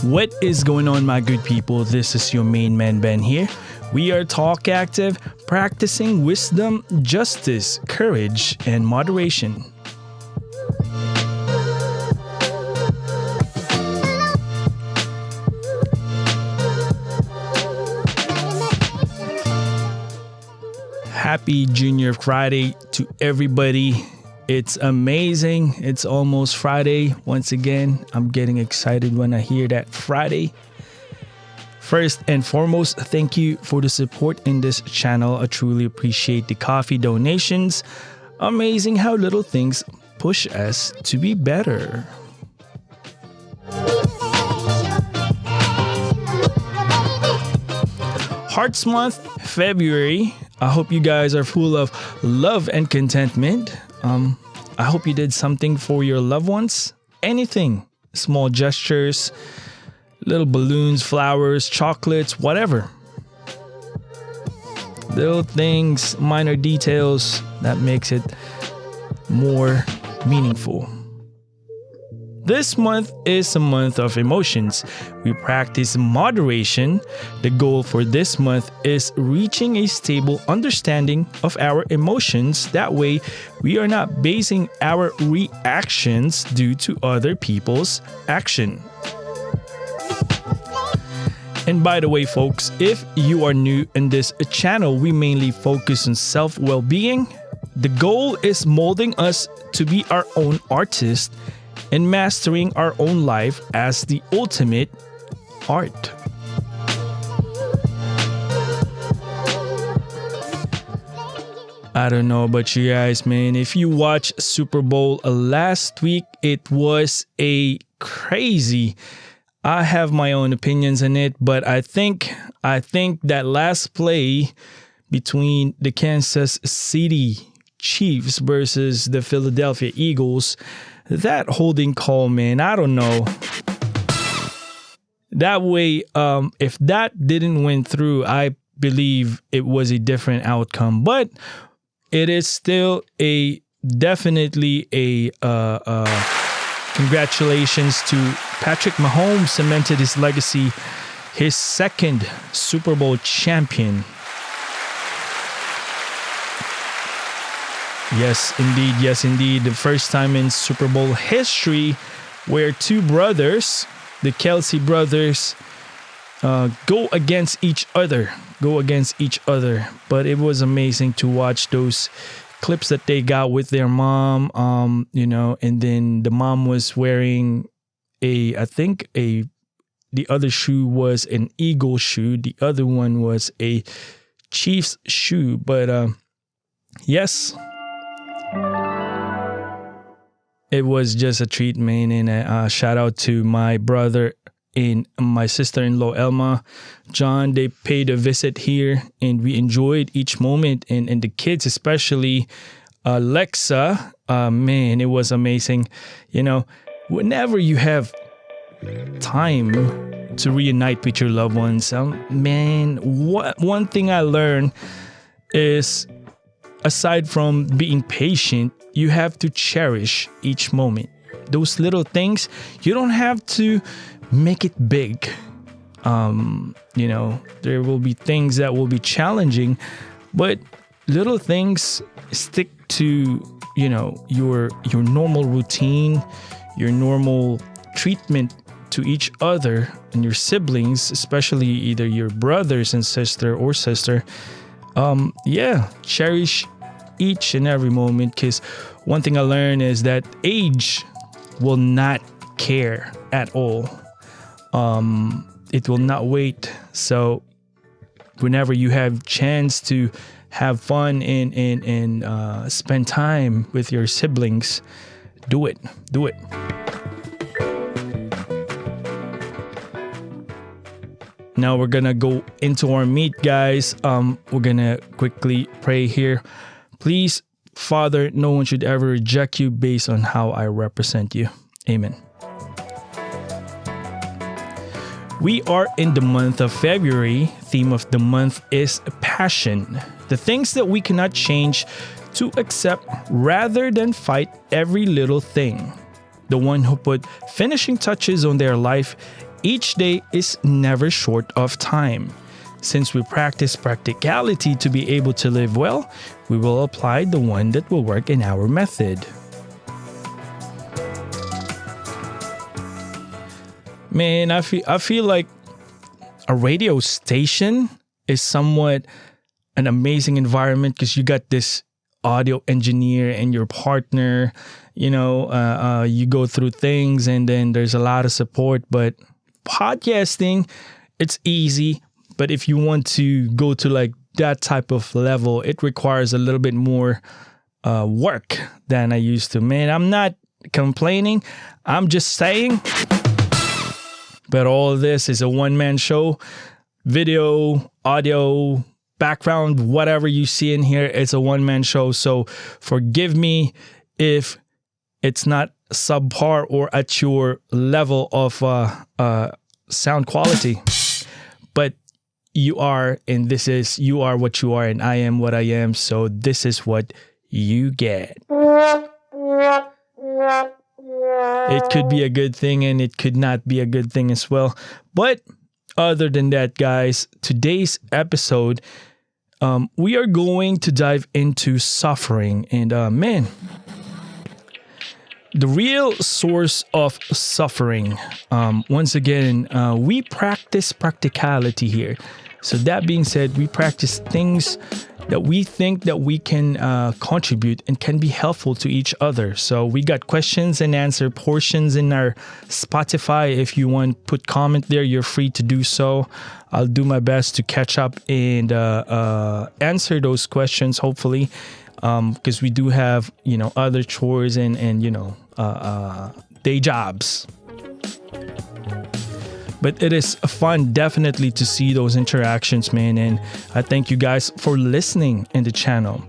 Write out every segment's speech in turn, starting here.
What is going on, my good people? This is your main man, Ben, here. We are Talk Active, practicing wisdom, justice, courage, and moderation. Happy Junior Friday to everybody. It's amazing. It's almost Friday. Once again, I'm getting excited when I hear that Friday. First and foremost, thank you for the support in this channel. I truly appreciate the coffee donations. Amazing how little things push us to be better. Hearts Month, February. I hope you guys are full of love and contentment. I hope you did something for your loved ones. Anything. Small gestures, little balloons, flowers, chocolates, whatever. Little things, minor details that makes it more meaningful. This month is a month of emotions. We practice moderation. The goal for this month is reaching a stable understanding of our emotions. That way, we are not basing our reactions due to other people's action. And by the way, folks, if you are new in this channel, we mainly focus on self-well-being. The goal is molding us to be our own artist and mastering our own life as the ultimate art. I don't know about you guys, man. If you watched Super Bowl last week, it was a crazy. I have my own opinions on it, but I think that last play between the Kansas City Chiefs versus the Philadelphia Eagles, that holding call, man, I don't know. That way, if that didn't win through, I believe it was a different outcome. But it is still definitely a congratulations to Patrick Mahomes, cemented his legacy, his second Super Bowl champion. Yes, indeed. Yes, indeed. The first time in Super Bowl history where two brothers, the Kelsey brothers, go against each other. But it was amazing to watch those clips that they got with their mom, and then the mom was wearing the other shoe was an Eagle shoe. The other one was a Chiefs shoe. But yes, it was just a treat, man. And shout out to my brother and my sister-in-law, Elma, John. They paid a visit here and we enjoyed each moment. And the kids, especially Alexa, man, it was amazing. You know, whenever you have time to reunite with your loved ones, man, one thing I learned is, aside from being patient, you have to cherish each moment. Those little things, you don't have to make it big. There will be things that will be challenging, but little things, stick to, your normal routine, your normal treatment to each other and your siblings, especially either your brothers and sister. Cherish each and every moment, because one thing I learned is that age will not care at all. It will not wait. So whenever you have chance to have fun and spend time with your siblings, do it. Now we're gonna go into our meat, guys. We're gonna quickly pray here. Please, Father, no one should ever reject you based on how I represent you. Amen. We are in the month of February. Theme of the month is passion. The things that we cannot change to accept rather than fight every little thing. The one who put finishing touches on their life Each day is never short of time. Since we practice practicality to be able to live well, we will apply the one that will work in our method. Man, I feel like a radio station is somewhat an amazing environment because you got this audio engineer and your partner, you go through things and then there's a lot of support. But podcasting, it's easy. But if you want to go to like that type of level, it requires a little bit more work than I used to. Man, I'm not complaining. I'm just saying. But all of this is a one-man show. Video, audio, background, whatever you see in here, it's a one-man show. So forgive me if it's not subpar or at your level of sound quality. But you are, and you are what you are, and I am what I am. So this is what you get. It could be a good thing and it could not be a good thing as well. But other than that, guys, today's episode, we are going to dive into suffering. And man, the real source of suffering. Once again, we practice practicality here. So that being said, we practice things that we think that we can contribute and can be helpful to each other. So we got questions and answer portions in our Spotify. If you want to put comment there, you're free to do so. I'll do my best to catch up and answer those questions, hopefully, because we do have, other chores and day jobs. But it is fun, definitely, to see those interactions, man. And I thank you guys for listening in the channel.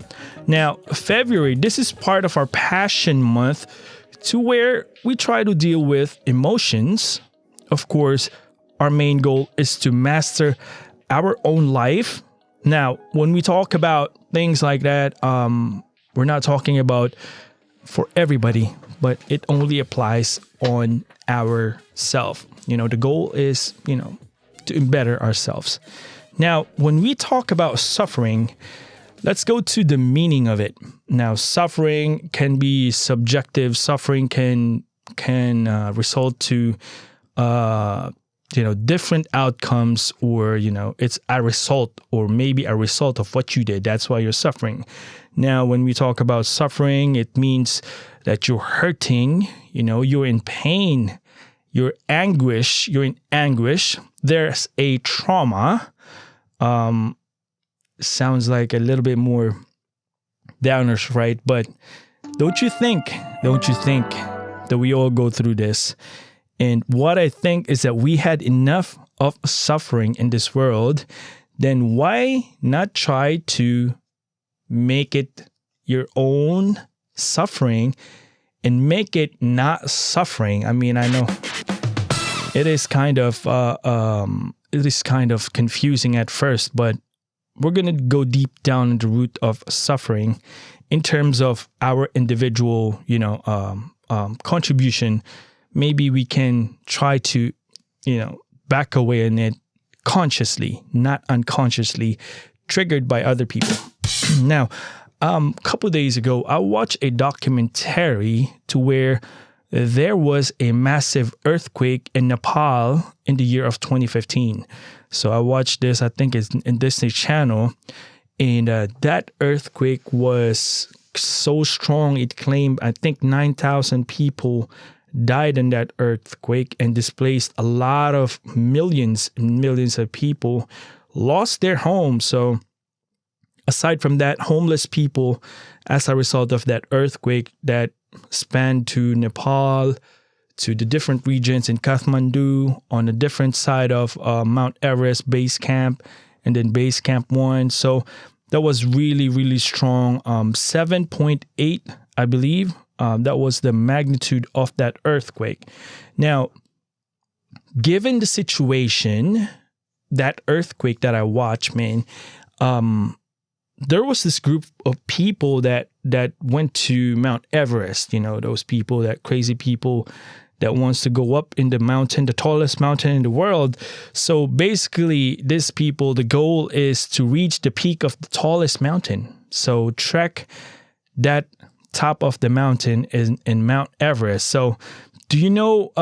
Now, February, this is part of our Passion Month, to where we try to deal with emotions. Of course, our main goal is to master our own life. Now, when we talk about things like that, we're not talking about for everybody, but it only applies on ourselves. The goal is, to better ourselves. Now, when we talk about suffering, let's go to the meaning of it. Now, suffering can be subjective. Suffering can result to, different outcomes, or, it's a result, or maybe a result of what you did. That's why you're suffering. Now, when we talk about suffering, it means that you're hurting, you're in pain. You're in anguish. There's a trauma. Sounds like a little bit more downers, right? But don't you think that we all go through this? And what I think is that we had enough of suffering in this world. Then why not try to make it your own suffering and make it not suffering? I mean, I know it is kind of confusing at first, but we're gonna go deep down in the root of suffering in terms of our individual, contribution. Maybe we can try to, back away in it consciously, not unconsciously, triggered by other people. Now, a couple days ago, I watched a documentary to where there was a massive earthquake in Nepal in the year of 2015. So I watched this, I think it's in Disney Channel, and that earthquake was so strong, it claimed, I think 9,000 people died in that earthquake and displaced a lot of millions and millions of people, lost their homes. So aside from that, homeless people, as a result of that earthquake that spanned to Nepal, to the different regions in Kathmandu, on the different side of Mount Everest Base Camp, and then Base Camp 1. So that was really, really strong. 7.8, I believe. That was the magnitude of that earthquake. Now, given the situation, that earthquake that I watched, man, there was this group of people that went to Mount Everest, those people, that crazy people that wants to go up in the mountain, the tallest mountain in the world. So basically, these people, the goal is to reach the peak of the tallest mountain. So trek that top of the mountain in Mount Everest. So do you know,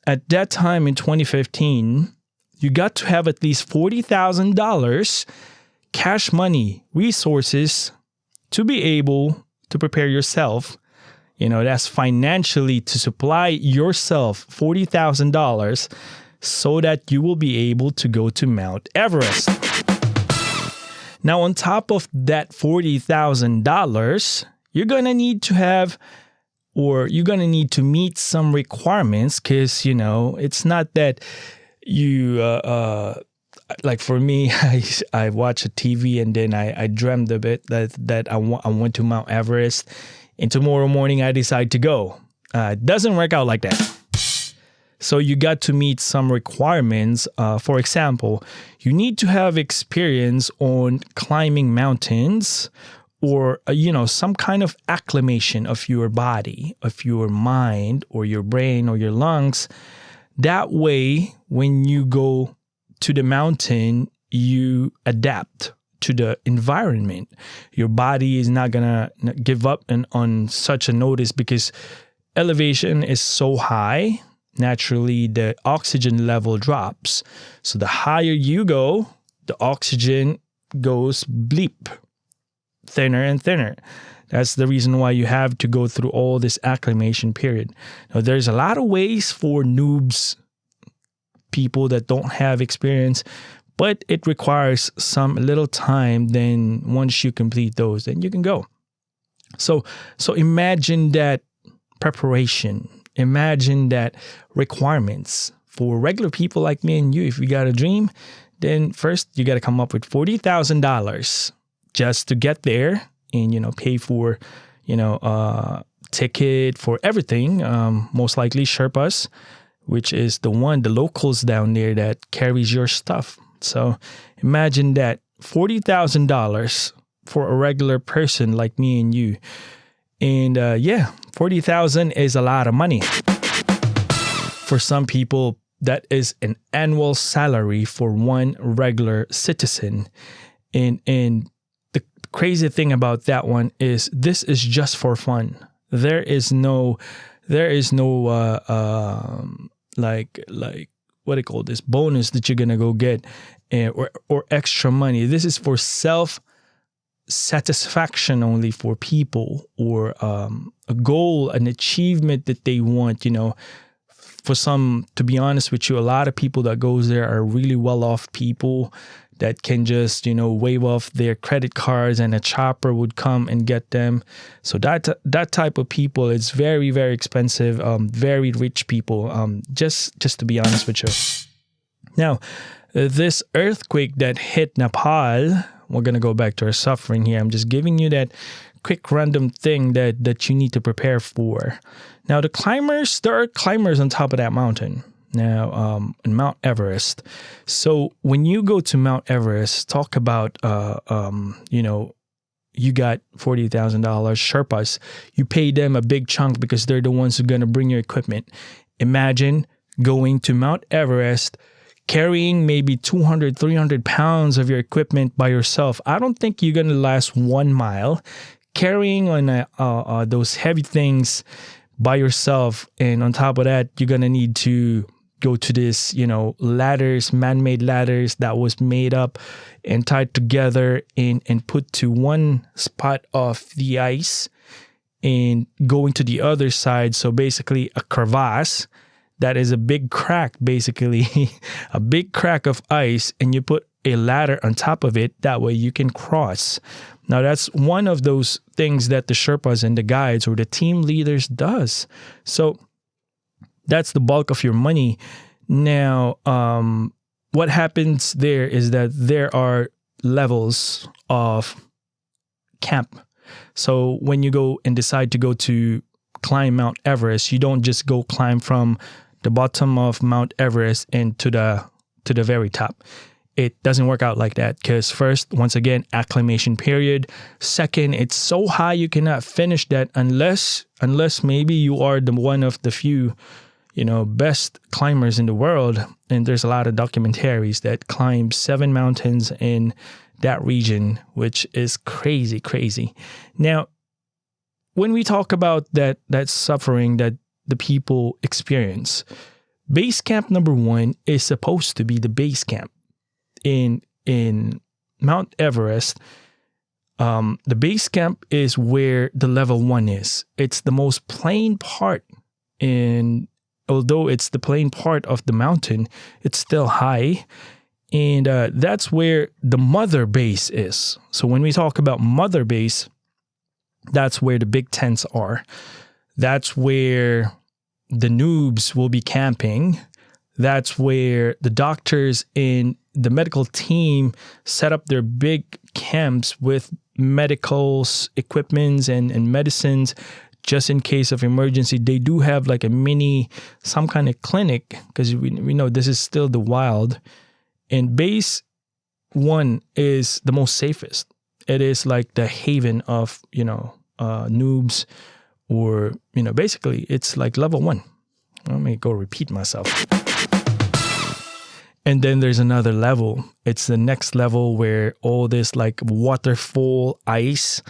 at that time in 2015, you got to have at least $40,000 cash money, resources to be able to prepare yourself. That's financially to supply yourself $40,000 so that you will be able to go to Mount Everest. Now, on top of that $40,000, you're going to need to have, or you're going to need to meet some requirements, because, it's not that you, like for me, I watch a TV and then I dreamt a bit that I went to Mount Everest, and tomorrow morning I decide to go. It doesn't work out like that. So you got to meet some requirements. For example, you need to have experience on climbing mountains, or, some kind of acclimation of your body, of your mind, or your brain, or your lungs. That way, when you go to the mountain, you adapt to the environment. Your body is not going to give up on such a notice, because elevation is so high. Naturally, the oxygen level drops. So the higher you go, the oxygen goes bleep, thinner and thinner. That's the reason why you have to go through all this acclimation period. Now, there's a lot of ways for noobs, people that don't have experience, but it requires some little time. Then once you complete those, then you can go. So imagine that preparation. Imagine that requirements for regular people like me and you. If you got a dream, then first you got to come up with $40,000 just to get there, and pay for ticket, for everything. Most likely Sherpas, which is the locals down there that carries your stuff. So imagine that $40,000 for a regular person like me and you. And $40,000 is a lot of money. For some people, that is an annual salary for one regular citizen. And the crazy thing about that one is this is just for fun. There is no like what do you call this, bonus that you're gonna go get, or extra money. This is for satisfaction only, for people, or a goal, an achievement that they want. For some, to be honest with you, a lot of people that goes there are really well-off people that can just wave off their credit cards and a chopper would come and get them. So that type of people, it's very, very expensive. Very rich people. Just to be honest with you. Now, this earthquake that hit Nepal, we're going to go back to our suffering here. I'm just giving you that quick random thing that you need to prepare for. Now, there are climbers on top of that mountain. Now, in Mount Everest. So when you go to Mount Everest, talk about, you got $40,000 Sherpas. You pay them a big chunk because they're the ones who are going to bring your equipment. Imagine going to Mount Everest, carrying maybe 200, 300 pounds of your equipment by yourself. I don't think you're going to last 1 mile carrying on those heavy things by yourself. And on top of that, you're going to need to go to this, ladders, man-made ladders that was made up and tied together and put to one spot of the ice and going to the other side. So basically a crevasse that is a big crack, basically a big crack of ice, and you put a ladder on top of it. That way you can cross. Now, that's one of those things that the Sherpas and the guides or the team leaders does. So that's the bulk of your money. Now, what happens there is that there are levels of camp. So when you go and decide to go to climb Mount Everest, you don't just go climb from the bottom of Mount Everest and to the very top. it doesn't work out like that, because first, once again, acclimation period. Second, it's so high you cannot finish that unless maybe you are the one of the few, best climbers in the world. And there's a lot of documentaries that climb 7 mountains in that region, which is crazy. Now, when we talk about that suffering that the people experience, base camp number 1 is supposed to be the base camp. In Mount Everest, the base camp is where the level 1 is. It's the most plain part, and although it's the plain part of the mountain, it's still high, and that's where the mother base is. So when we talk about mother base, that's where the big tents are. That's where the noobs will be camping. That's where the doctors and the medical team set up their big camps with medicals, equipments, and medicines just in case of emergency. They do have like a some kind of clinic, because we know this is still the wild. And base 1 is the most safest. It is like the haven of, noobs, or, basically it's like level 1. Let me go repeat myself. And then there's another level. It's the next level where all this like waterfall ice,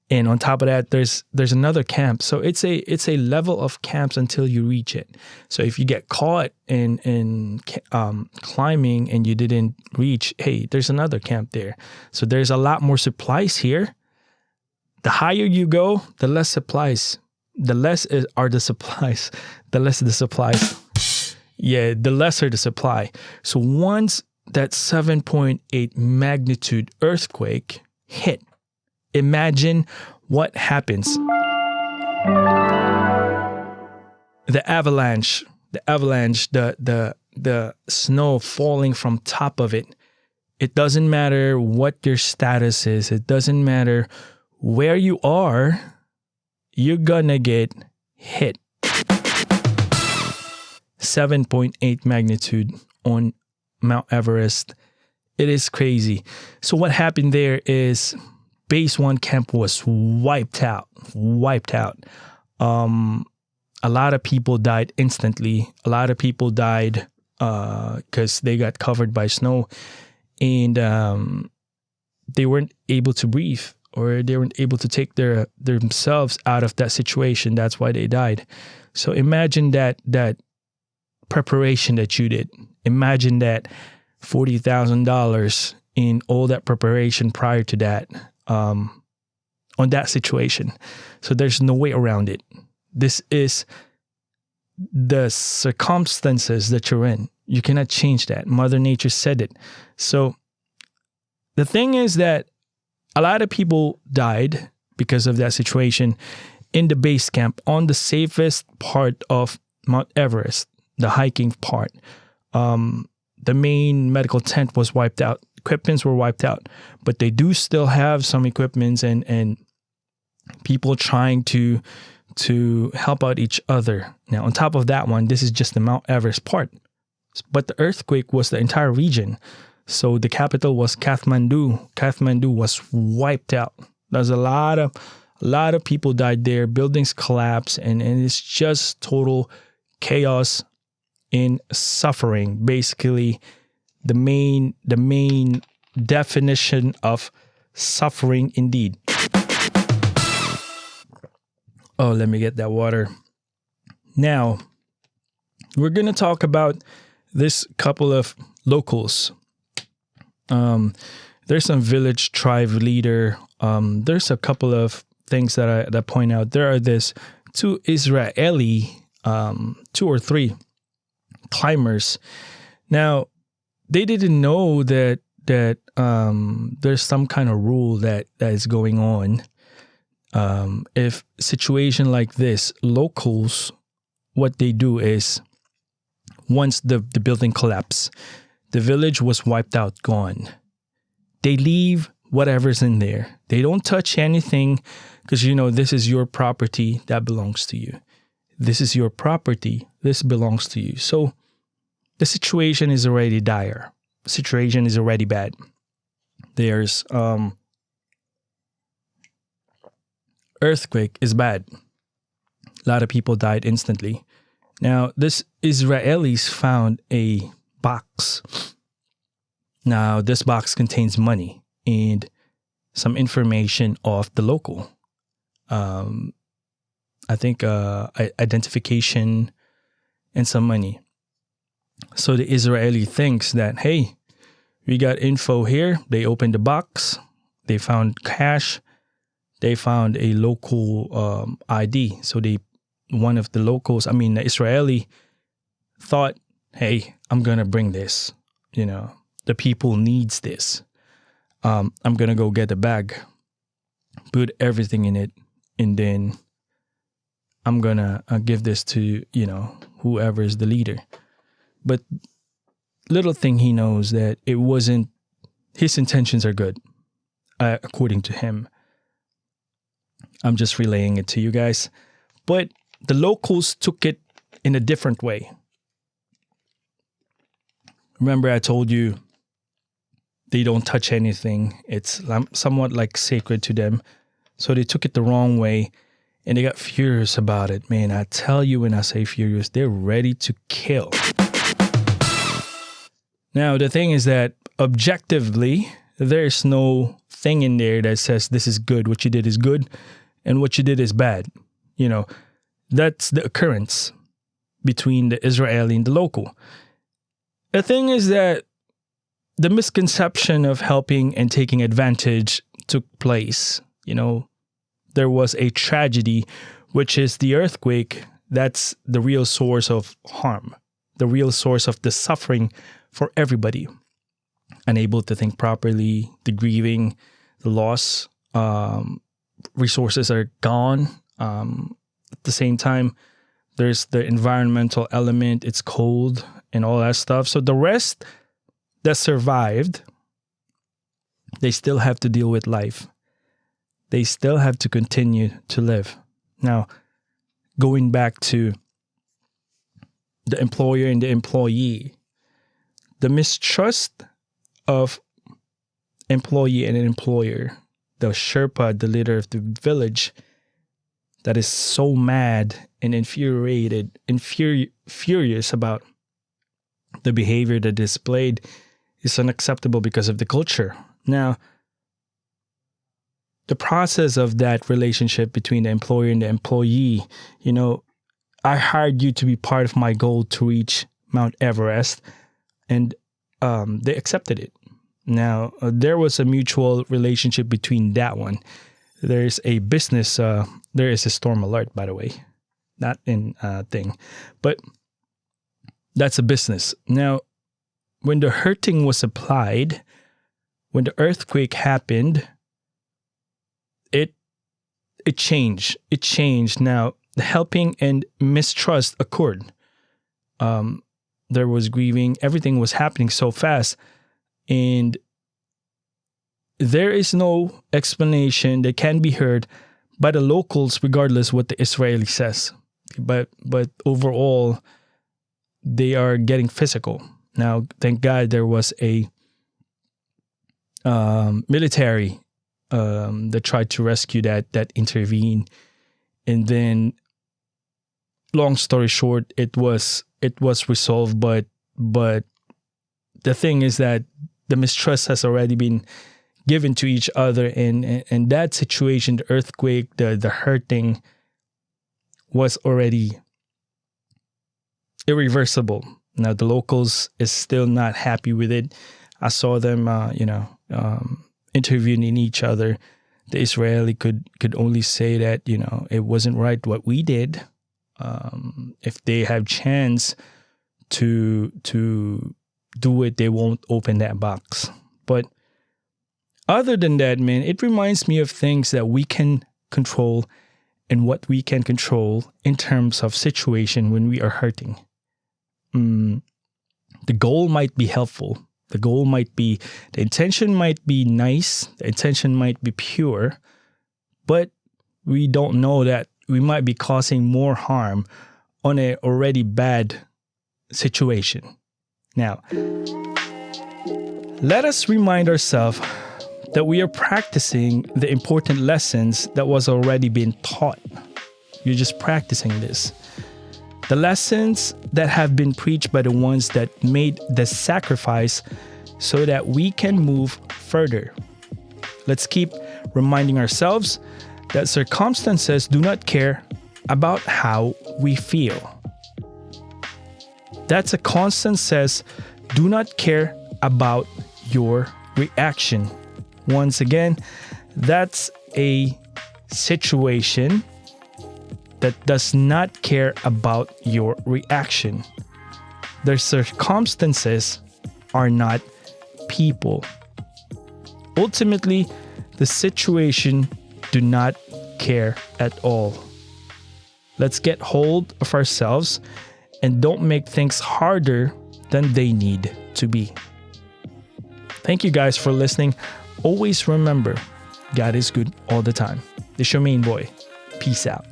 and on top of that, there's another camp. So it's a level of camps until you reach it. So if you get caught in climbing and you didn't reach, hey, there's another camp there. So there's a lot more supplies here. The higher you go, the less supplies. The less are the supplies. The less the supplies. Yeah, the lesser the supply. So once that 7.8 magnitude earthquake hit, imagine what happens. The avalanche, the snow falling from top of it. It doesn't matter what your status is. It doesn't matter where you are. You're gonna get hit. 7.8 magnitude on Mount Everest. It is crazy. So what happened there is base 1 camp was wiped out. A lot of people died instantly. A lot of people died because they got covered by snow, and they weren't able to breathe, or they weren't able to take themselves out of that situation. That's why they died. So imagine that preparation that you did. Imagine that $40,000 in all that preparation prior to that, on that situation. So there's no way around it. This is the circumstances that you're in. You cannot change that. Mother Nature said it. So the thing is that a lot of people died because of that situation in the base camp on the safest part of Mount Everest, the hiking part. The main medical tent was wiped out. Equipments were wiped out, but they do still have some equipments and people trying to help out each other. Now, on top of that one, this is just the Mount Everest part, but the earthquake was the entire region. So the capital was Kathmandu. Kathmandu was wiped out. There's a lot of people died there. Buildings collapsed, and it's just total chaos in suffering. Basically, the main definition of suffering indeed. Oh, let me get that water. Now, we're going to talk about this couple of locals. There's some village tribe leader. There's a couple of things that I point out. There are this 2 Israeli, 2 or 3 climbers. Now, they didn't know that there's some kind of rule that is going on. If situation like this, locals, what they do is, once the building collapsed, the village was wiped out, gone. They leave whatever's in there. They don't touch anything, because this is your property that belongs to you. This is your property. This belongs to you. So the situation is already dire. situation is already bad. There's earthquake is bad. A lot of people died instantly. Now, this Israelis found a box. Now, this box contains money and some information of the local. I think identification and some money. So the Israeli thinks that, hey, we got info here. They opened the box. They found cash. They found a local ID. So one of the locals, the Israeli thought, hey, I'm going to bring this. The people needs this. I'm going to go get a bag, put everything in it, and then I'm going to give this to, whoever is the leader. But little thing he knows that it wasn't, his intentions are good, according to him. I'm just relaying it to you guys. But the locals took it in a different way. Remember I told you they don't touch anything. It's somewhat like sacred to them. So they took it the wrong way and they got furious about it. Man, I tell you, when I say furious, they're ready to kill. Now, the thing is that objectively, there's no thing in there that says this is good, what you did is good, and what you did is bad. That's the occurrence between the Israeli and the local. The thing is that the misconception of helping and taking advantage took place. There was a tragedy, which is the earthquake. That's the real source of harm, the real source of the suffering for everybody. Unable to think properly, the grieving, the loss, resources are gone. At the same time, there's the environmental element. It's cold and all that stuff. So the rest that survived, they still have to deal with life. They still have to continue to live. Now, going back to the employer and the employee, the mistrust of employee and an employer, the Sherpa, the leader of the village, that is so mad and infuriated and furious about the behavior that displayed is unacceptable because of the culture. Now, the process of that relationship between the employer and the employee, I hired you to be part of my goal to reach Mount Everest, and they accepted it. Now, there was a mutual relationship between that one. There's a business, there is a storm alert, by the way, not in thing, but that's a business. Now, when the hurting was applied, when the earthquake happened, it changed. It changed. Now, the helping and mistrust occurred. There was grieving. Everything was happening so fast. And there is no explanation that can be heard by the locals, regardless what the Israeli says. But overall, they are getting physical. Now, thank God there was a military that tried to rescue that intervened. And then, long story short, it was resolved. But the thing is that the mistrust has already been given to each other, and that situation, the earthquake, the hurting, was already irreversible. Now the locals is still not happy with it. I saw them, interviewing each other. The Israeli could only say that it wasn't right what we did. If they have chance to do it, they won't open that box. But other than that, man, it reminds me of things that we can control and what we can control in terms of situation when we are hurting. The goal might be helpful. The intention might be nice. The intention might be pure, but we don't know that we might be causing more harm on a already bad situation. Now, Let us remind ourselves that we are practicing the important lessons that was already been taught. You're just practicing this. The lessons that have been preached by the ones that made the sacrifice so that we can move further. Let's keep reminding ourselves that circumstances do not care about how we feel. That's a constant says, do not care about your reaction. Once again, that's a situation that does not care about your reaction. Their circumstances are not people. Ultimately, the situation do not care at all. Let's get hold of ourselves and don't make things harder than they need to be. Thank you guys for listening. Always remember, God is good all the time. This is your main boy. Peace out.